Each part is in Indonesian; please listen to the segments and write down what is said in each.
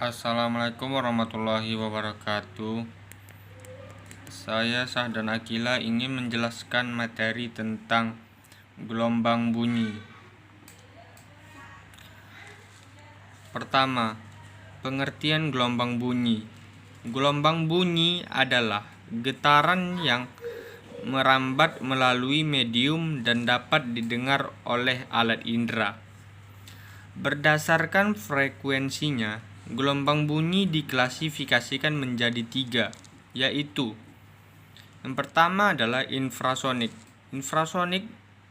Assalamualaikum warahmatullahi wabarakatuh. Saya Sahdan Akila ingin menjelaskan materi tentang gelombang bunyi. Pertama, pengertian gelombang bunyi. Gelombang bunyi adalah getaran yang merambat melalui medium dan dapat didengar oleh alat indera. Berdasarkan frekuensinya, gelombang bunyi diklasifikasikan menjadi 3, yaitu yang pertama adalah infrasonik. Infrasonik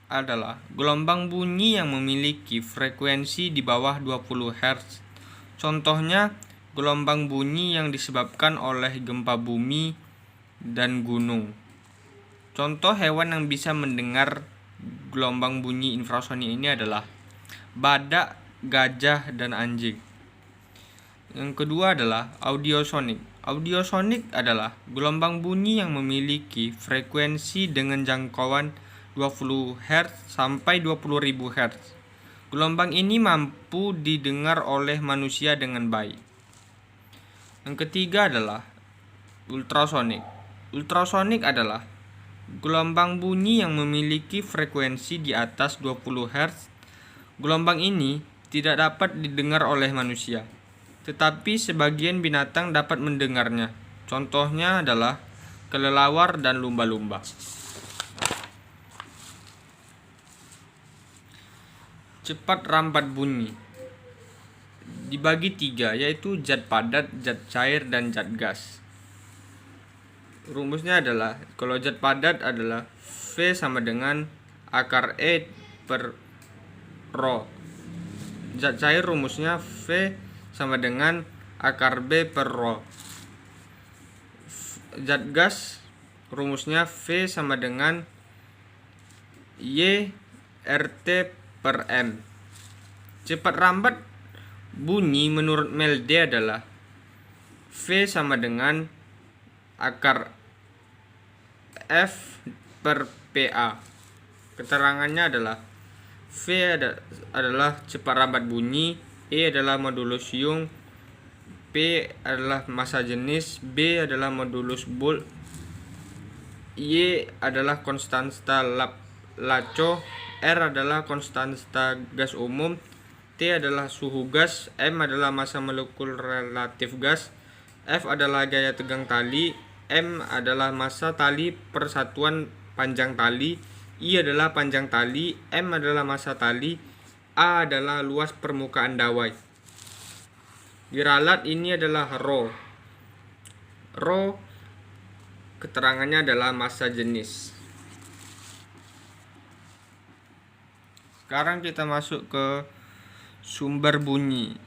adalah gelombang bunyi yang memiliki frekuensi di bawah 20 Hz. Contohnya, gelombang bunyi yang disebabkan oleh gempa bumi dan gunung. Contoh hewan yang bisa mendengar gelombang bunyi infrasonik ini adalah badak, gajah, dan anjing. Yang kedua adalah audiosonik. Audiosonik adalah gelombang bunyi yang memiliki frekuensi dengan jangkauan 20 Hz sampai 20.000 Hz. Gelombang ini mampu didengar oleh manusia dengan baik. Yang ketiga adalah ultrasonik. Ultrasonik adalah gelombang bunyi yang memiliki frekuensi di atas 20 Hz. Gelombang ini tidak dapat didengar oleh manusia, tetapi sebagian binatang dapat mendengarnya. Contohnya adalah kelelawar dan lumba-lumba. Cepat rambat bunyi dibagi 3, yaitu zat padat, zat cair, dan zat gas. Rumusnya adalah, kalau zat padat adalah V sama dengan akar E per Rho. Zat cair rumusnya V sama dengan akar B per Rho. Zat gas rumusnya V sama dengan Y RT per M. Cepat rambat bunyi menurut Melde adalah V sama dengan akar F per PA. Keterangannya adalah V adalah cepat rambat bunyi, E adalah modulus Young, P adalah massa jenis, B adalah modulus Boole, Y adalah konstanta Laco, R adalah konstanta gas umum, T adalah suhu gas, M adalah massa molekul relatif gas, F adalah gaya tegang tali, M adalah massa tali per satuan panjang tali, I adalah panjang tali, M adalah massa tali, A adalah luas permukaan dawai. Diralat ini adalah Rho. Rho keterangannya adalah massa jenis. Sekarang kita masuk ke sumber bunyi.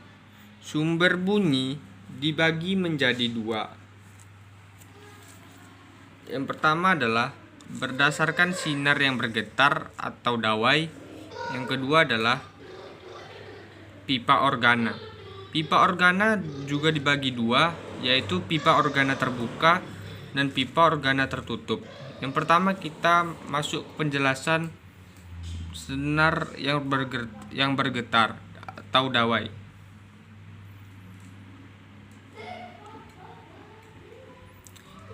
Sumber bunyi dibagi menjadi 2. Yang pertama adalah berdasarkan sinar yang bergetar atau dawai. Yang kedua adalah pipa organa. Pipa organa juga dibagi 2, yaitu pipa organa terbuka dan pipa organa tertutup. Yang pertama kita masuk penjelasan sinar yang bergetar atau dawai.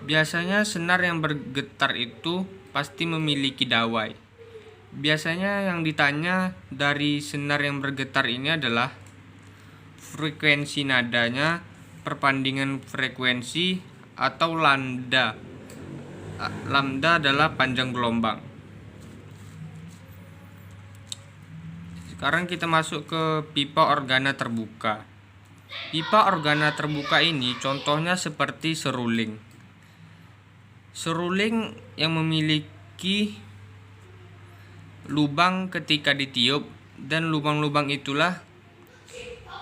Biasanya sinar yang bergetar itu pasti memiliki dawai. Biasanya yang ditanya dari sinar yang bergetar ini adalah frekuensi nadanya, perbandingan frekuensi, atau lambda. Lambda adalah panjang gelombang. Sekarang kita masuk ke pipa organa terbuka. Pipa organa terbuka ini contohnya seperti seruling. Seruling yang memiliki lubang ketika ditiup, dan lubang-lubang itulah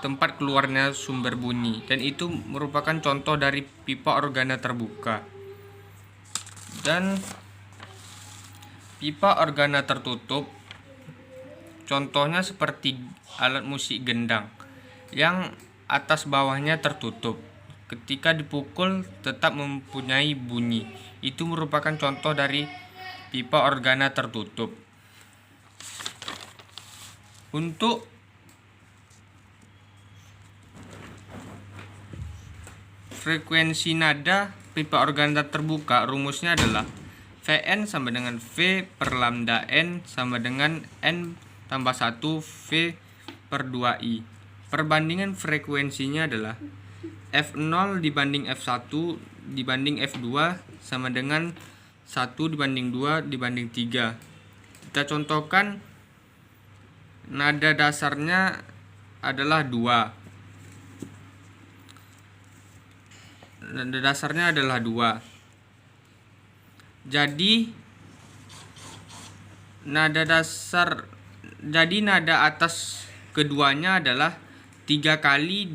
tempat keluarnya sumber bunyi, dan itu merupakan contoh dari pipa organa terbuka. Dan pipa organa tertutup contohnya seperti alat musik gendang yang atas bawahnya tertutup. Ketika dipukul tetap mempunyai bunyi. Itu merupakan contoh dari pipa organa tertutup. Untuk frekuensi nada pipa organ terbuka rumusnya adalah Vn sama dengan V per lambda N sama dengan N tambah 1 V per 2I. Perbandingan frekuensinya adalah F0 dibanding F1 dibanding F2 sama dengan 1 dibanding 2 dibanding 3. Kita contohkan nada dasarnya adalah 2. Nada dasarnya adalah 2. Jadi nada atas keduanya adalah 3 kali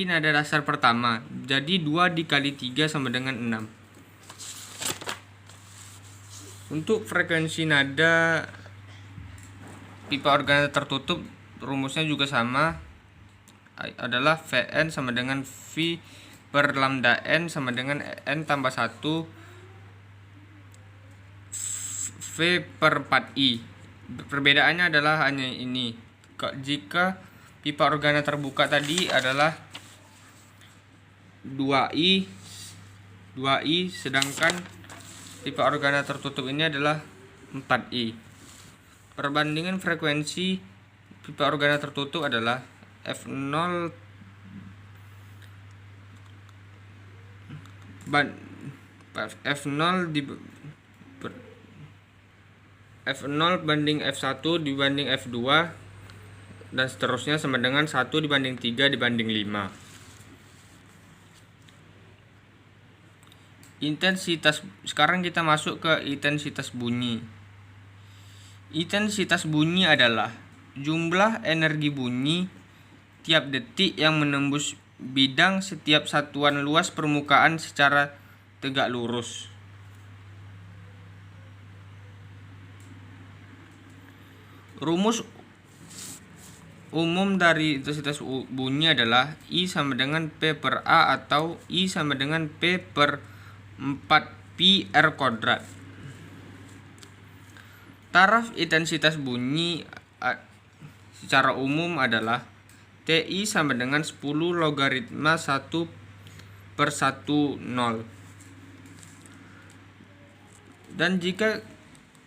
nada dasar pertama. Jadi 2 dikali 3 sama dengan 6. Untuk frekuensi nada pipa organ tertutup rumusnya juga sama, adalah Vn sama dengan V per lambda N sama dengan N tambah 1 V per 4I. Perbedaannya adalah hanya ini. Jika pipa organa terbuka tadi adalah 2I, sedangkan pipa organa tertutup ini adalah 4I. Perbandingan frekuensi pipa organa tertutup adalah F0 banding F1 dibanding F2 dan seterusnya sama dengan 1 dibanding 3 dibanding 5. Intensitas. Sekarang kita masuk ke intensitas bunyi. Intensitas bunyi adalah jumlah energi bunyi tiap detik yang menembus bidang setiap satuan luas permukaan secara tegak lurus. Rumus umum dari intensitas bunyi adalah I sama dengan P per A atau I sama dengan P per 4pi R kuadrat. Taraf intensitas bunyi secara umum adalah TI sama dengan 10 logaritma 1 per 1 0.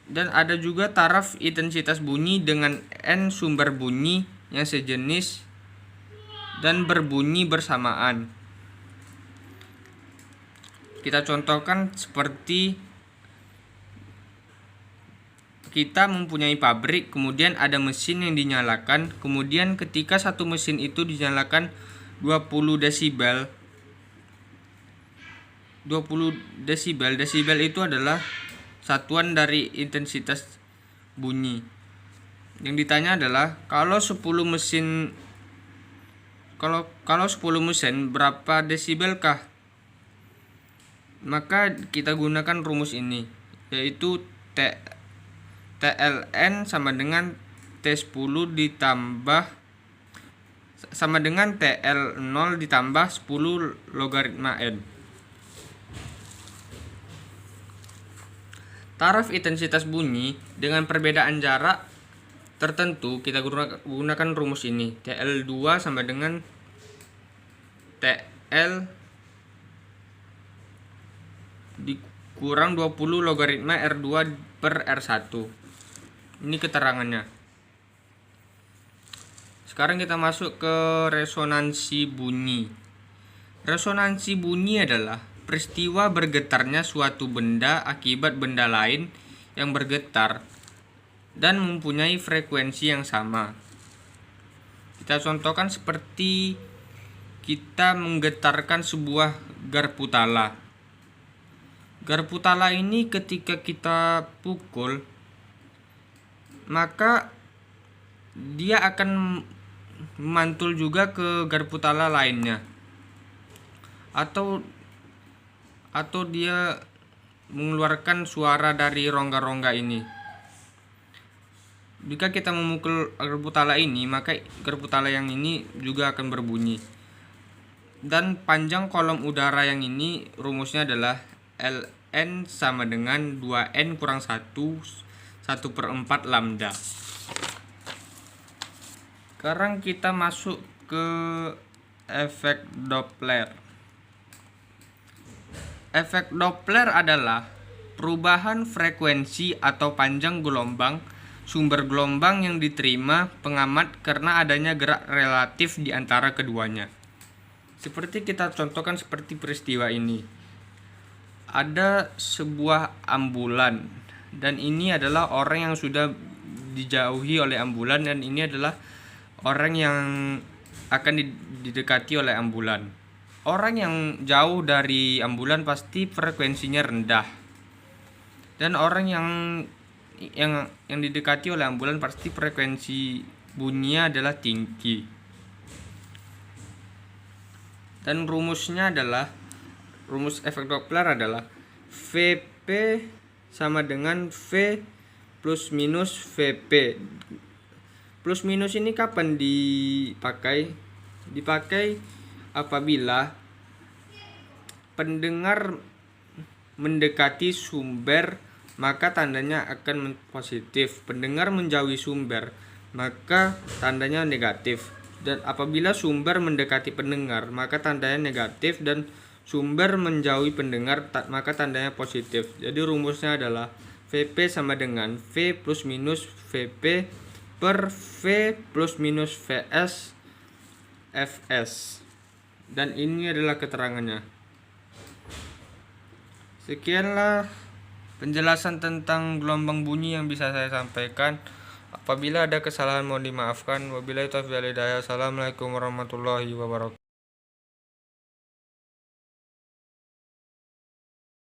Dan ada juga taraf intensitas bunyi dengan N sumber bunyi yang sejenis dan berbunyi bersamaan. Kita contohkan seperti kita mempunyai pabrik, kemudian ada mesin yang dinyalakan, kemudian ketika satu mesin itu dinyalakan 20 desibel. 20 desibel itu adalah satuan dari intensitas bunyi. Yang ditanya adalah kalau 10 mesin berapa desibelkah? Maka kita gunakan rumus ini, yaitu TLN sama dengan T10 ditambah sama dengan TL0 ditambah 10 logaritma N. Taraf intensitas bunyi dengan perbedaan jarak tertentu kita gunakan rumus ini. TL2 sama dengan TL dikurang 20 logaritma R2 per R1. Ini keterangannya. Sekarang kita masuk ke resonansi bunyi. Resonansi bunyi adalah peristiwa bergetarnya suatu benda akibat benda lain yang bergetar dan mempunyai frekuensi yang sama. Kita contohkan seperti kita menggetarkan sebuah garpu tala. Garpu tala ini ketika kita pukul, maka dia akan memantul juga ke garpu tala lainnya. Atau dia mengeluarkan suara dari rongga-rongga ini. Jika kita memukul garpu tala ini, maka garpu tala yang ini juga akan berbunyi. Dan panjang kolom udara yang ini rumusnya adalah Ln sama dengan 2N kurang 1 per 4 lambda. Sekarang kita masuk ke efek Doppler. Efek Doppler adalah perubahan frekuensi atau panjang gelombang sumber gelombang yang diterima pengamat karena adanya gerak relatif di antara keduanya. Seperti kita contohkan seperti peristiwa ini. Ada sebuah ambulan dan ini adalah orang yang sudah dijauhi oleh ambulan dan ini adalah orang yang akan didekati oleh ambulan. Orang yang jauh dari ambulan pasti frekuensinya rendah. Dan orang yang didekati oleh ambulan pasti frekuensi bunyinya adalah tinggi. Dan rumus efek Doppler adalah Vp sama dengan V plus minus Vp. Plus minus ini kapan dipakai? Dipakai apabila pendengar mendekati sumber maka tandanya akan positif. Pendengar menjauhi sumber maka tandanya negatif. Dan apabila sumber mendekati pendengar maka tandanya negatif dan sumber menjauhi pendengar maka tandanya positif. Jadi rumusnya adalah Vp sama dengan V plus minus Vp per V plus minus Vs Fs. Dan ini adalah keterangannya. Sekianlah penjelasan tentang gelombang bunyi yang bisa saya sampaikan. Apabila ada kesalahan mohon dimaafkan. Wabillahi taufiq wal hidayah. Assalamualaikum warahmatullahi wabarakatuh.